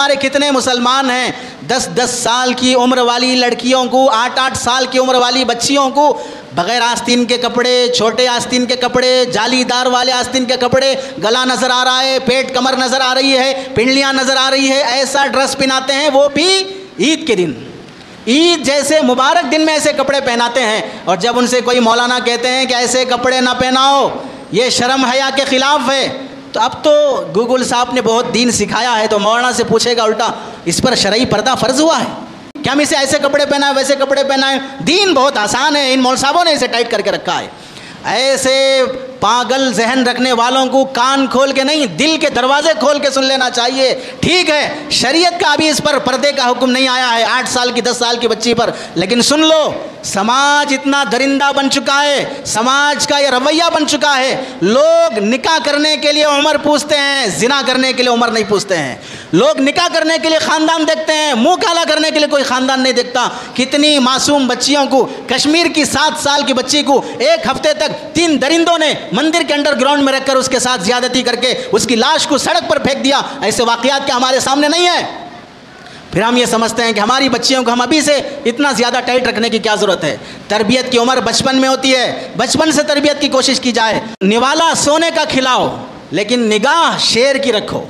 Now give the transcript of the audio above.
ہمارے کتنے مسلمان ہیں 10-10 سال کی عمر والی لڑکیوں کو، 8-8 سال کی عمر والی بچیوں کو بغیر آستین کے کپڑے، چھوٹے آستین کے کپڑے، جالی دار والے آستین کے کپڑے، گلا نظر آ رہا ہے، پیٹ کمر نظر آ رہی ہے، پنڈلیاں نظر آ رہی ہے، ایسا ڈریس پہناتے ہیں، وہ بھی عید کے دن، عید جیسے مبارک دن میں ایسے کپڑے پہناتے ہیں۔ اور جب ان سے کوئی مولانا کہتے ہیں کہ ایسے کپڑے نہ پہناؤ، یہ شرم حیا کے خلاف ہے، تو اب تو گوگل صاحب نے بہت دین سکھایا ہے، تو مولانا سے پوچھے گا الٹا اس پر شرعی پردہ فرض ہوا ہے کہ ہم اسے ایسے کپڑے پہنائیں ویسے کپڑے پہنائیں؟ دین بہت آسان ہے، ان مول صاحبوں نے اسے ٹائٹ کر کے رکھا ہے۔ ایسے پاگل ذہن رکھنے والوں کو کان کھول کے نہیں، دل کے دروازے کھول کے سن لینا چاہیے۔ ٹھیک ہے شریعت کا ابھی اس پر پردے کا حکم نہیں آیا ہے 8 سال کی 10 سال کی بچی پر، لیکن سن لو سماج اتنا درندہ بن چکا ہے، سماج کا یہ رویہ بن چکا ہے، لوگ نکاح کرنے کے لیے عمر پوچھتے ہیں، زنا کرنے کے لیے عمر نہیں پوچھتے ہیں، لوگ نکاح کرنے کے لیے خاندان دیکھتے ہیں، منہ کالا کرنے کے لیے کوئی خاندان نہیں دیکھتا۔ کتنی معصوم بچیوں کو، کشمیر کی 7 سال کی بچی کو 1 ہفتے تک 3 درندوں نے مندر کے انڈر گراؤنڈ میں رکھ کر اس کے ساتھ زیادتی کر کے اس کی لاش کو سڑک پر پھینک دیا۔ ایسے واقعات کیا ہمارے سامنے نہیں ہیں؟ پھر ہم یہ سمجھتے ہیں کہ ہماری بچیوں کو ہم ابھی سے اتنا زیادہ ٹائٹ رکھنے کی کیا ضرورت ہے؟ تربیت کی عمر بچپن میں ہوتی ہے، بچپن سے تربیت کی کوشش کی جائے۔ نوالا سونے کا کھلاؤ لیکن نگاہ شیر کی رکھو۔